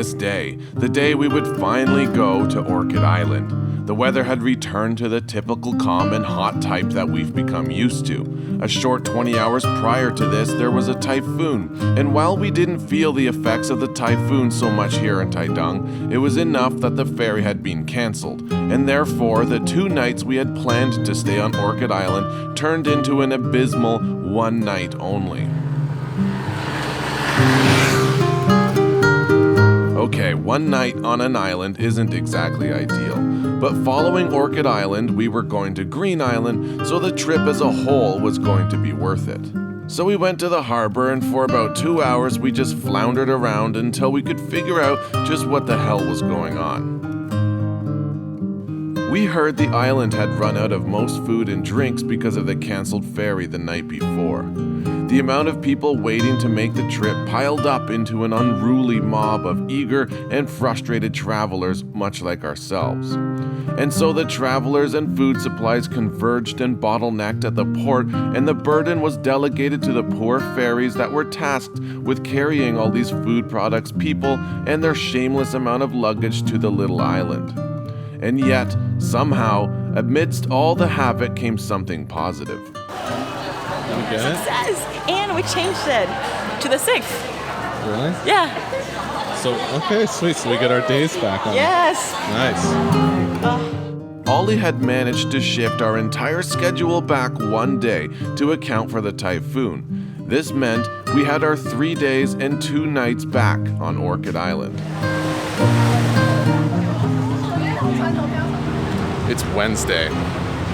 this day, the day we would finally go to Orchid Island. The weather had returned to the typical calm and hot type that we've become used to. A short 20 hours prior to this, there was a typhoon, and while we didn't feel the effects of the typhoon so much here in Taidong, it was enough that the ferry had been cancelled, and therefore the 2 nights we had planned to stay on Orchid Island turned into an abysmal 1 night only. Okay, 1 night on an island isn't exactly ideal, but following Orchid Island, we were going to Green Island, so the trip as a whole was going to be worth it. So we went to the harbor, and for about 2 hours we just floundered around until we could figure out just what the hell was going on. We heard the island had run out of most food and drinks because of the cancelled ferry the night before. The amount of people waiting to make the trip piled up into an unruly mob of eager and frustrated travelers, much like ourselves. And so the travelers and food supplies converged and bottlenecked at the port, and the burden was delegated to the poor ferries that were tasked with carrying all these food products, people, and their shameless amount of luggage to the little island. And yet, somehow, amidst all the havoc came something positive. Okay. Success! And we changed it to the 6th. Really? Yeah. So, okay, sweet. So we get our days back on. Yes. Nice. Ollie had managed to shift our entire schedule back 1 day to account for the typhoon. This meant we had our 3 days and 2 nights back on Orchid Island. It's Wednesday,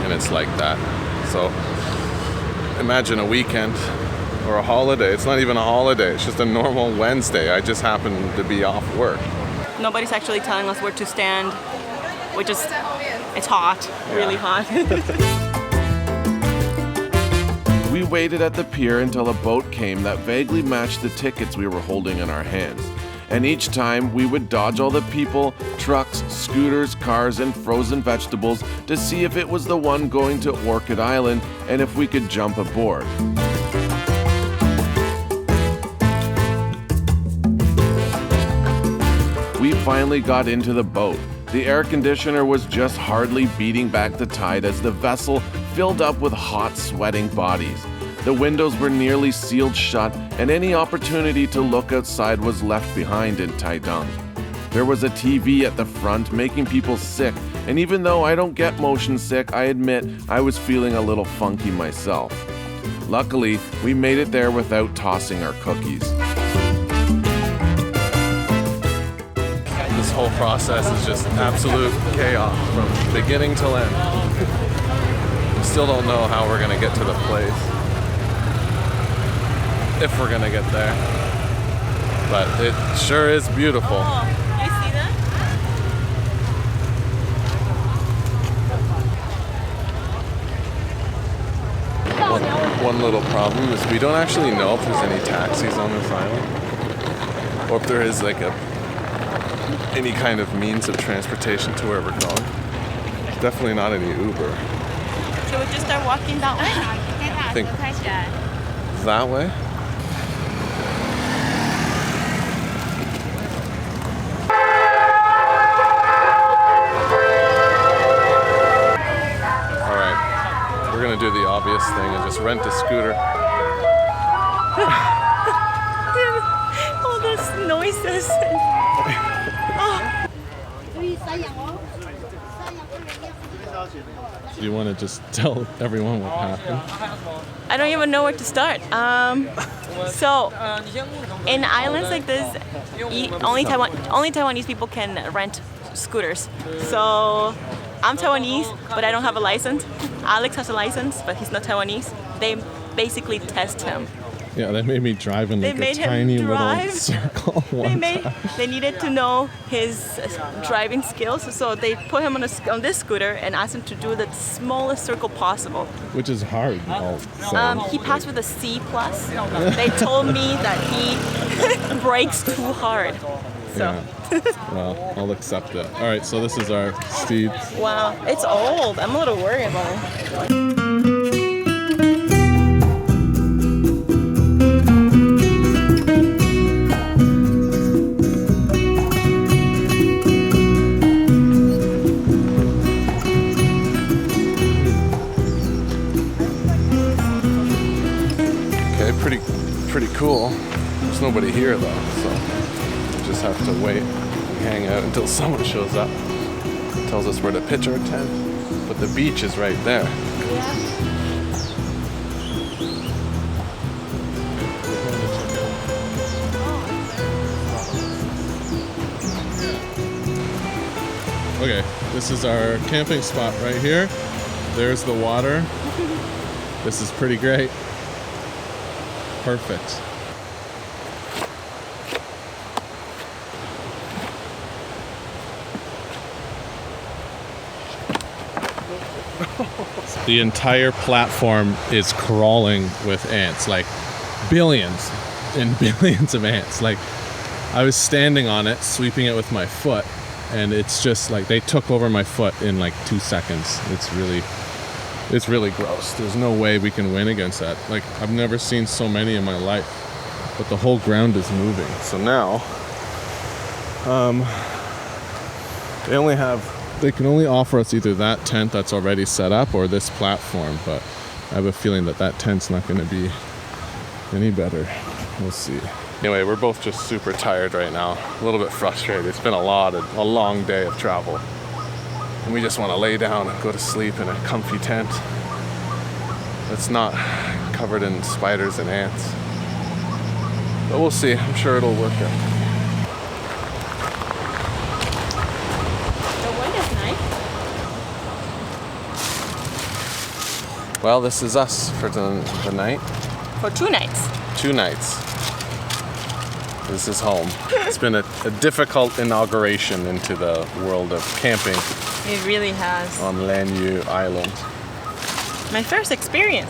and it's like that. So imagine a weekend or a holiday. It's not even a holiday. It's just a normal Wednesday. I just happen to be off work. Nobody's actually telling us where to stand. It's hot, really hot. We waited at the pier until a boat came that vaguely matched the tickets we were holding in our hands. And each time we would dodge all the people, trucks, scooters, cars, and frozen vegetables to see if it was the one going to Orchid Island and if we could jump aboard. We finally got into the boat. The air conditioner was just hardly beating back the tide as the vessel filled up with hot, sweating bodies. The windows were nearly sealed shut, and any opportunity to look outside was left behind in Taidong. There was a TV at the front making people sick, and even though I don't get motion sick, I admit I was feeling a little funky myself. Luckily, we made it there without tossing our cookies. This whole process is just absolute chaos from beginning till end. We still don't know how we're going to get to the place. If we're gonna get there. But it sure is beautiful. Oh, you see that? One little problem is we don't actually know if there's any taxis on this island. Or if there is like any kind of means of transportation to where we're going. Definitely not any Uber. Should we just start walking that way? I think that way? We're gonna do the obvious thing and just rent a scooter. All those noises. Do you want to just tell everyone what happened? I don't even know where to start. So, in islands like this, only Taiwanese people can rent scooters. So, I'm Taiwanese, but I don't have a license. Alex has a license, but he's not Taiwanese. They basically test him. Yeah, they made me drive in like a tiny little circle. They needed to know his driving skills, so they put him on this scooter and asked him to do the smallest circle possible. Which is hard. He passed with a C+. They told me that he brakes too hard. So. Yeah. Well, I'll accept it. All right, so this is our steed. Wow, it's old. I'm a little worried about it. pretty cool. There's nobody here though, so we just have to wait and hang out until someone shows up, tells us where to pitch our tent. But the beach is right there. Okay, this is our camping spot right here. There's the water. This is pretty great. Perfect. The entire platform is crawling with ants, like billions and billions of ants. Like, I was standing on it, sweeping it with my foot, and it's just like they took over my foot in like 2 seconds. It's really gross. There's no way we can win against that. Like, I've never seen so many in my life, but the whole ground is moving. So now, they can only offer us either that tent that's already set up or this platform, but I have a feeling that tent's not going to be any better. We'll see. Anyway, we're both just super tired right now, a little bit frustrated. It's been a long day of travel. And we just want to lay down and go to sleep in a comfy tent that's not covered in spiders and ants. But we'll see. I'm sure it'll work out. The wind is nice. Well, this is us for the night. For 2 nights. 2 nights. This is home. It's been a difficult inauguration into the world of camping. It really has. On Lanyu Island. My first experience.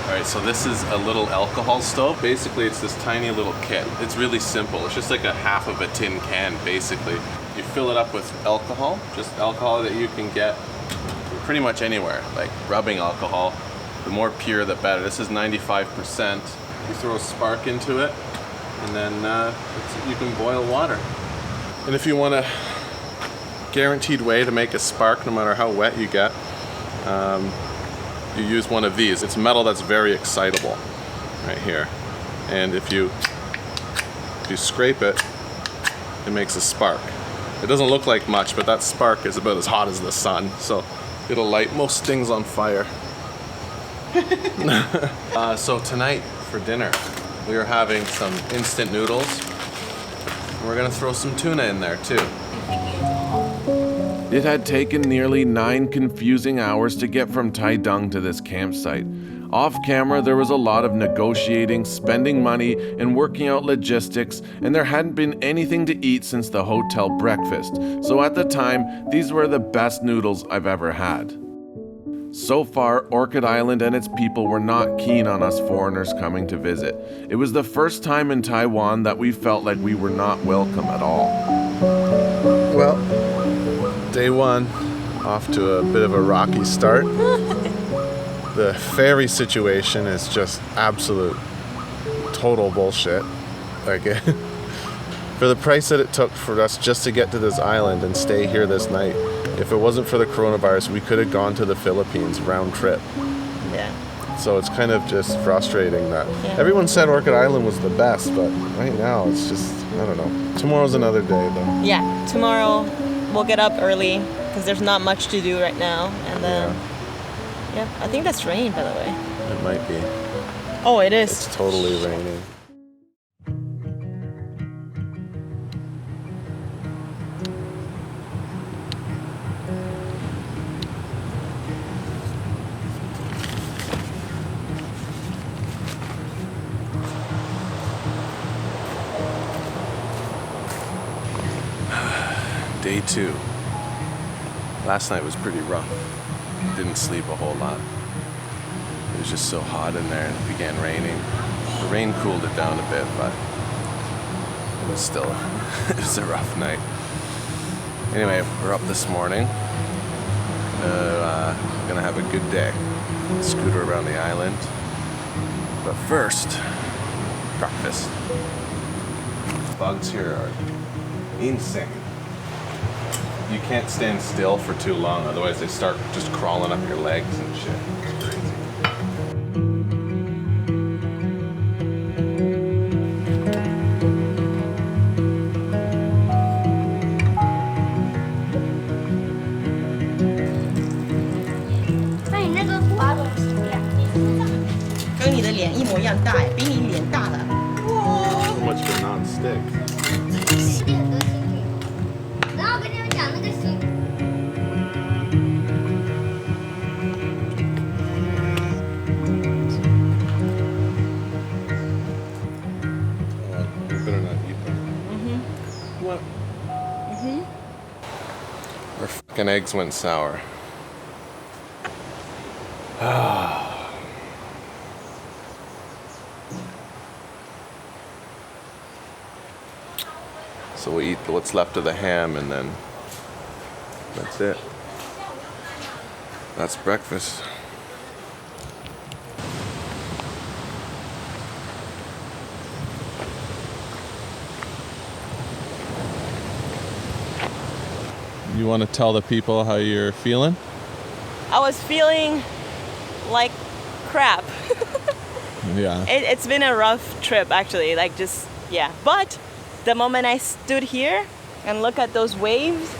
Alright, so this is a little alcohol stove. Basically, it's this tiny little kit. It's really simple. It's just like a half of a tin can, basically. You fill it up with alcohol, just alcohol that you can get pretty much anywhere, like rubbing alcohol. The more pure, the better. This is 95%. You throw a spark into it, and then you can boil water. And if you want a guaranteed way to make a spark, no matter how wet you get, you use one of these. It's metal that's very excitable, right here. And if you scrape it, it makes a spark. It doesn't look like much, but that spark is about as hot as the sun, so it'll light most things on fire. So tonight for dinner, we are having some instant noodles. We're gonna throw some tuna in there too. It had taken nearly 9 confusing hours to get from Taidung to this campsite. Off camera, there was a lot of negotiating, spending money, and working out logistics, and there hadn't been anything to eat since the hotel breakfast. So at the time, these were the best noodles I've ever had. So far, Orchid Island and its people were not keen on us foreigners coming to visit. It was the first time in Taiwan that we felt like we were not welcome at all. Well, day 1, off to a bit of a rocky start. The ferry situation is just absolute, total bullshit. Like, for the price that it took for us just to get to this island and stay here this night, if it wasn't for the coronavirus, we could have gone to the Philippines round trip. Yeah. So it's kind of just frustrating that everyone said Orchid Island was the best, but right now it's just, I don't know. Tomorrow's another day though. Yeah, tomorrow we'll get up early because there's not much to do right now. And then, yeah, I think that's rain, by the way. It might be. Oh, it is. It's totally raining. Day 2. Last night was pretty rough. Didn't sleep a whole lot. It was just so hot in there and it began raining. The rain cooled it down a bit, but it was still, it was a rough night. Anyway, we're up this morning. Gonna have a good day. Scooter around the island. But first, breakfast. Bugs here are insane. You can't stand still for too long, otherwise they start just crawling up your legs and shit. It's crazy. 脸一模一样大，比你脸大了。哇 So much for non-stick. 这里很多幸运。然后我跟你们讲那个幸运。You better not eat them. What? Our fucking eggs went sour. So we eat what's left of the ham and then that's it. That's breakfast. You want to tell the people how you're feeling? I was feeling like crap. Yeah. It's been a rough trip, actually. Like, just, yeah. But the moment I stood here and look at those waves,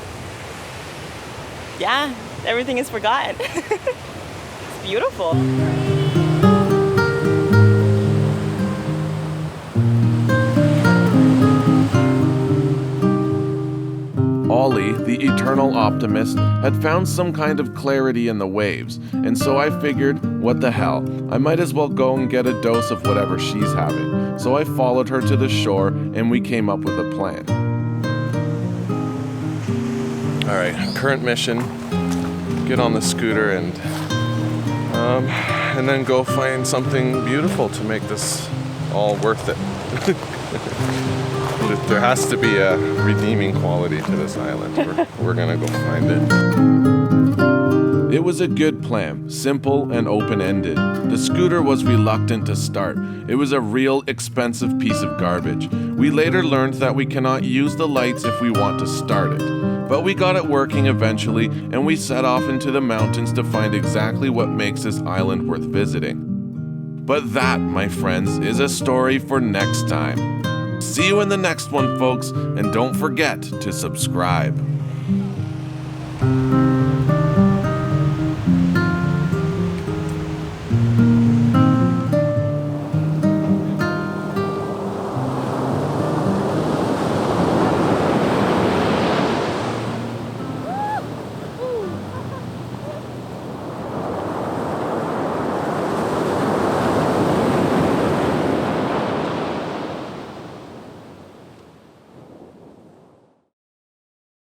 yeah, everything is forgotten. It's beautiful. Ollie, the eternal optimist, had found some kind of clarity in the waves, and so I figured, what the hell, I might as well go and get a dose of whatever she's having. So I followed her to the shore, and we came up with a plan. All right, current mission: get on the scooter and then go find something beautiful to make this all worth it. There has to be a redeeming quality to this island. We're gonna go find it. It was a good plan, simple and open-ended. The scooter was reluctant to start. It was a real expensive piece of garbage. We later learned that we cannot use the lights if we want to start it. But we got it working eventually, and we set off into the mountains to find exactly what makes this island worth visiting. But that, my friends, is a story for next time. See you in the next one, folks, and don't forget to subscribe.